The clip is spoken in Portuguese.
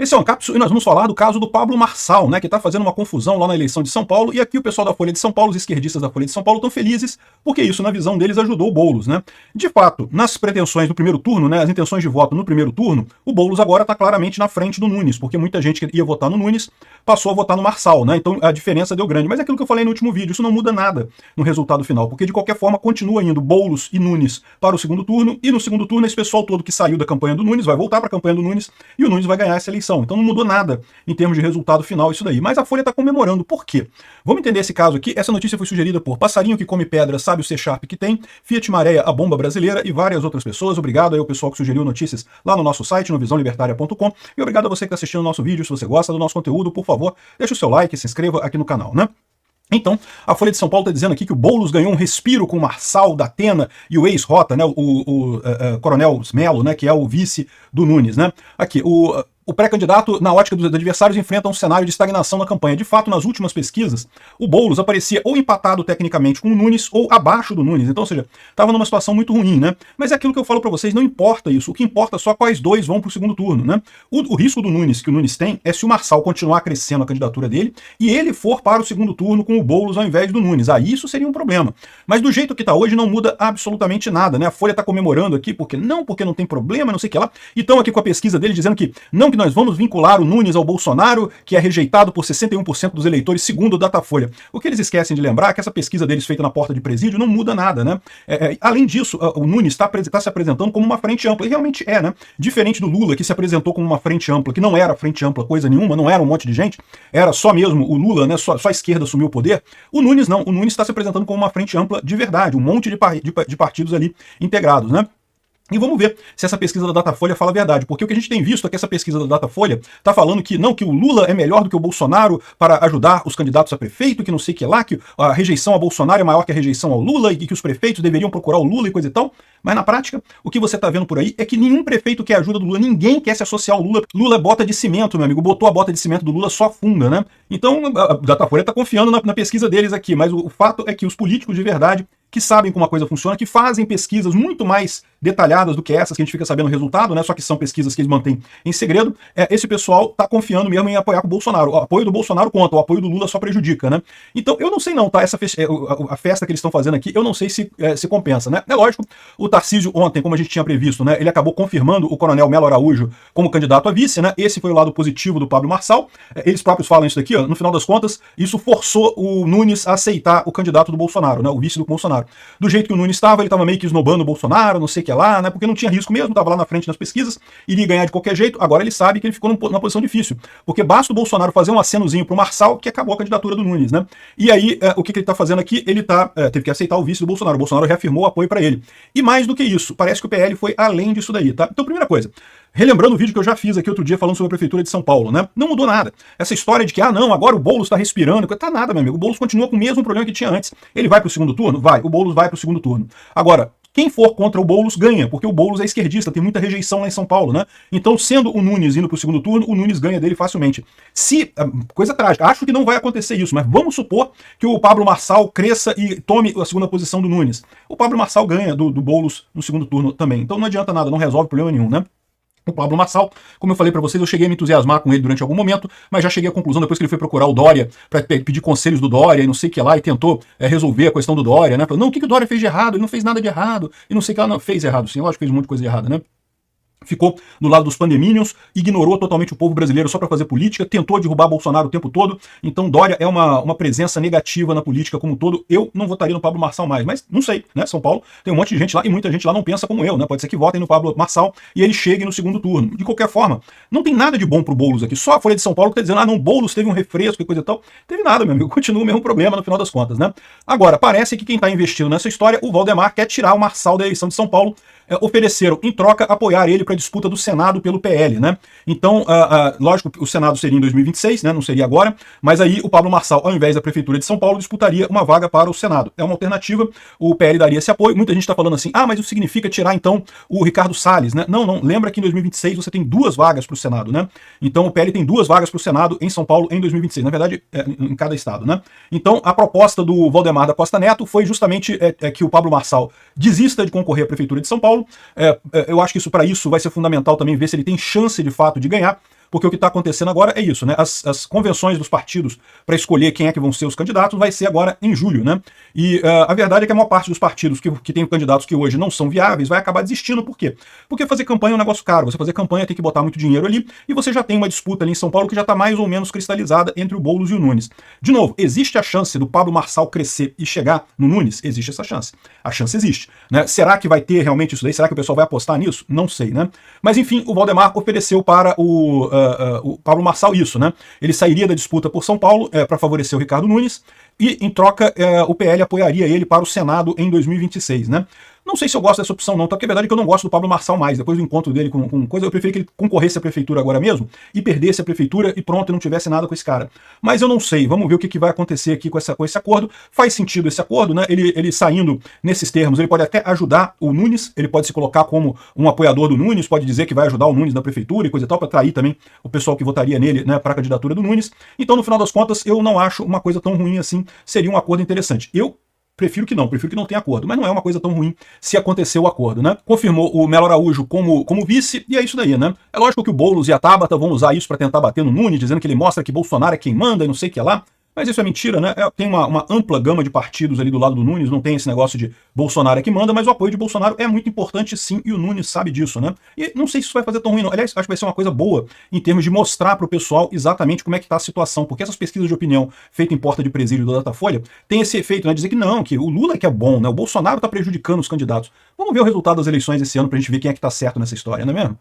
Esse é um Cápsula e nós vamos falar do caso do Pablo Marçal, né, que está fazendo uma confusão lá na eleição de São Paulo, e aqui o pessoal da Folha de São Paulo, os esquerdistas da Folha de São Paulo estão felizes, porque isso, na visão deles, ajudou o Boulos, né? De fato, nas pretensões do primeiro turno, né, as intenções de voto no primeiro turno, o Boulos agora está claramente na frente do Nunes, porque muita gente que ia votar no Nunes passou a votar no Marçal, né? Então a diferença deu grande. Mas é aquilo que eu falei no último vídeo, isso não muda nada no resultado final, porque de qualquer forma continua indo Boulos e Nunes para o segundo turno, e no segundo turno esse pessoal todo que saiu da campanha do Nunes vai voltar para a campanha do Nunes, e o Nunes vai ganhar essa eleição. Então não mudou nada em termos de resultado final isso daí. Mas a Folha está comemorando. Por quê? Vamos entender esse caso aqui. Essa notícia foi sugerida por Passarinho que Come Pedra, sabe o C# que tem, Fiat Maré, a bomba brasileira e várias outras pessoas. Obrigado aí ao pessoal que sugeriu notícias lá no nosso site, no visãolibertaria.com. E obrigado a você que está assistindo o nosso vídeo. Se você gosta do nosso conteúdo, por favor, deixa o seu like, se inscreva aqui no canal, né? Então, a Folha de São Paulo está dizendo aqui que o Boulos ganhou um respiro com o Marçal, da Atena e o ex-Rota, né, o Coronel Melo, né, que é o vice do Nunes, né? Aqui, o pré-candidato, na ótica dos adversários, enfrenta um cenário de estagnação na campanha. De fato, nas últimas pesquisas, o Boulos aparecia ou empatado tecnicamente com o Nunes ou abaixo do Nunes. Então, ou seja, estava numa situação muito ruim, né? Mas é aquilo que eu falo para vocês, não importa isso. O que importa é só quais dois vão para o segundo turno, né? O risco do Nunes, que o Nunes tem, é se o Marçal continuar crescendo a candidatura dele e ele for para o segundo turno com o Boulos ao invés do Nunes. Aí isso seria um problema. Mas do jeito que está hoje, não muda absolutamente nada, né? A Folha está comemorando aqui porque não tem problema, não sei o que lá. E estão aqui com a pesquisa dele dizendo que nós vamos vincular o Nunes ao Bolsonaro, que é rejeitado por 61% dos eleitores, segundo o Datafolha. O que eles esquecem de lembrar é que essa pesquisa deles feita na porta de presídio não muda nada, né? Além disso, o Nunes está se apresentando como uma frente ampla, e realmente é, né? Diferente do Lula, que se apresentou como uma frente ampla, que não era frente ampla coisa nenhuma, não era um monte de gente, era só mesmo o Lula, né? Só a esquerda assumiu o poder. O Nunes não, o Nunes está se apresentando como uma frente ampla de verdade, um monte de partidos ali integrados, né? E vamos ver se essa pesquisa da Datafolha fala a verdade, porque o que a gente tem visto é que essa pesquisa da Datafolha está falando que não, que o Lula é melhor do que o Bolsonaro para ajudar os candidatos a prefeito, que não sei o que lá, que a rejeição a Bolsonaro é maior que a rejeição ao Lula e que os prefeitos deveriam procurar o Lula e coisa e tal. Mas na prática, o que você está vendo por aí é que nenhum prefeito quer ajuda do Lula, ninguém quer se associar ao Lula. Lula é bota de cimento, meu amigo, botou a bota de cimento do Lula, só afunda, né? Então a Datafolha está confiando na pesquisa deles aqui, mas o fato é que os políticos de verdade que sabem como a coisa funciona, que fazem pesquisas muito mais detalhadas do que essas que a gente fica sabendo o resultado, né? Só que são pesquisas que eles mantêm em segredo. Esse pessoal tá confiando mesmo em apoiar com o Bolsonaro. O apoio do Bolsonaro conta, o apoio do Lula só prejudica, né? Então, eu não sei não, tá? A festa que eles estão fazendo aqui, eu não sei se compensa, né? É lógico, o Tarcísio ontem, como a gente tinha previsto, né? Ele acabou confirmando o Coronel Melo Araújo como candidato a vice, né? Esse foi o lado positivo do Pablo Marçal. Eles próprios falam isso daqui, ó. No final das contas, isso forçou o Nunes a aceitar o candidato do Bolsonaro, né? O vice do Bolsonaro. Do jeito que o Nunes estava, ele estava meio que esnobando o Bolsonaro, não sei o que lá, né? Porque não tinha risco mesmo, estava lá na frente nas pesquisas, iria ganhar de qualquer jeito. Agora ele sabe que ele ficou numa posição difícil, porque basta o Bolsonaro fazer um acenozinho pro Marçal que acabou a candidatura do Nunes, né? E aí, o que ele está fazendo aqui? Ele teve que aceitar o vice do Bolsonaro. O Bolsonaro reafirmou o apoio para ele. E mais do que isso, parece que o PL foi além disso daí, tá? Então, primeira coisa, relembrando o vídeo que eu já fiz aqui outro dia falando sobre a Prefeitura de São Paulo, né? Não mudou nada. Essa história de que, não, agora o Boulos está respirando, tá nada, meu amigo. O Boulos continua com o mesmo problema que tinha antes. Ele vai para o segundo turno? Vai. O Boulos vai para o segundo turno. Agora, quem for contra o Boulos ganha, porque o Boulos é esquerdista, tem muita rejeição lá em São Paulo, né? Então, sendo o Nunes indo para o segundo turno, o Nunes ganha dele facilmente. Coisa trágica, acho que não vai acontecer isso, mas vamos supor que o Pablo Marçal cresça e tome a segunda posição do Nunes. O Pablo Marçal ganha do Boulos no segundo turno também. Então não adianta nada, não resolve problema nenhum, né? O Pablo Marçal, como eu falei para vocês, eu cheguei a me entusiasmar com ele durante algum momento, mas já cheguei à conclusão depois que ele foi procurar o Dória, para pedir conselhos do Dória e não sei o que lá, e tentou resolver a questão do Dória, né? Falou, não, o que o Dória fez de errado? Ele não fez nada de errado, e não sei o que lá, não, fez errado sim, lógico que fez um monte de coisa errada, né? Ficou do lado dos pandemínios, ignorou totalmente o povo brasileiro só para fazer política, tentou derrubar Bolsonaro o tempo todo. Então Dória é uma presença negativa na política como um todo. Eu não votaria no Pablo Marçal mais, mas não sei, né? São Paulo tem um monte de gente lá e muita gente lá não pensa como eu, né? Pode ser que votem no Pablo Marçal e ele chegue no segundo turno. De qualquer forma, não tem nada de bom pro Boulos aqui. Só a Folha de São Paulo que tá dizendo, não, Boulos teve um refresco e coisa e tal. Teve nada, meu amigo. Continua o mesmo problema no final das contas, né? Agora, parece que quem tá investindo nessa história, o Valdemar, quer tirar o Marçal da eleição de São Paulo. Ofereceram, em troca, apoiar ele para a disputa do Senado pelo PL, né? Então, lógico que o Senado seria em 2026, né? Não seria agora, mas aí o Pablo Marçal, ao invés da Prefeitura de São Paulo, disputaria uma vaga para o Senado. É uma alternativa, o PL daria esse apoio. Muita gente está falando assim, mas isso significa tirar, então, o Ricardo Salles, né? Não, lembra que em 2026 você tem 2 vagas para o Senado, né? Então, o PL tem 2 vagas para o Senado em São Paulo em 2026, na verdade, em cada estado, né? Então, a proposta do Valdemar da Costa Neto foi justamente que o Pablo Marçal desista de concorrer à Prefeitura de São Paulo. Eu acho que para isso vai ser fundamental também ver se ele tem chance de fato de ganhar, porque o que está acontecendo agora é isso, né? As convenções dos partidos para escolher quem é que vão ser os candidatos vai ser agora em julho, né? E a verdade é que a maior parte dos partidos que tem candidatos que hoje não são viáveis vai acabar desistindo. Por quê? Porque fazer campanha é um negócio caro. Você fazer campanha tem que botar muito dinheiro ali, e você já tem uma disputa ali em São Paulo que já está mais ou menos cristalizada entre o Boulos e o Nunes. De novo, existe a chance do Pablo Marçal crescer e chegar no Nunes? Existe essa chance. A chance existe, né? Será que vai ter realmente isso daí? Será que o pessoal vai apostar nisso? Não sei, né? Mas enfim, o Valdemar ofereceu para o Pablo Marçal isso, né? Ele sairia da disputa por São Paulo para favorecer o Ricardo Nunes, e em troca o PL apoiaria ele para o Senado em 2026, né? Não sei se eu gosto dessa opção não, tá? Porque a verdade é que eu não gosto do Pablo Marçal mais. Depois do encontro dele com coisa, eu preferi que ele concorresse à prefeitura agora mesmo e perdesse a prefeitura e pronto, e não tivesse nada com esse cara. Mas eu não sei, vamos ver o que vai acontecer aqui com esse acordo. Faz sentido esse acordo, né? Ele saindo nesses termos, ele pode até ajudar o Nunes, ele pode se colocar como um apoiador do Nunes, pode dizer que vai ajudar o Nunes na prefeitura e coisa e tal, para atrair também o pessoal que votaria nele, né, para a candidatura do Nunes. Então, no final das contas, eu não acho uma coisa tão ruim assim, seria um acordo interessante. Eu prefiro que não tenha acordo, mas não é uma coisa tão ruim se acontecer o acordo, né? Confirmou o Melo Araújo como vice, e é isso daí, né? É lógico que o Boulos e a Tabata vão usar isso para tentar bater no Nunes, dizendo que ele mostra que Bolsonaro é quem manda e não sei o que lá. Mas isso é mentira, né? Tem uma ampla gama de partidos ali do lado do Nunes, não tem esse negócio de Bolsonaro é que manda, mas o apoio de Bolsonaro é muito importante sim, e o Nunes sabe disso, né? E não sei se isso vai fazer tão ruim não. Aliás, acho que vai ser uma coisa boa em termos de mostrar para o pessoal exatamente como é que está a situação, porque essas pesquisas de opinião feitas em porta de presídio do Datafolha tem esse efeito, né? Dizer que não, que o Lula é que é bom, né? O Bolsonaro está prejudicando os candidatos. Vamos ver o resultado das eleições esse ano para a gente ver quem é que está certo nessa história, não é mesmo?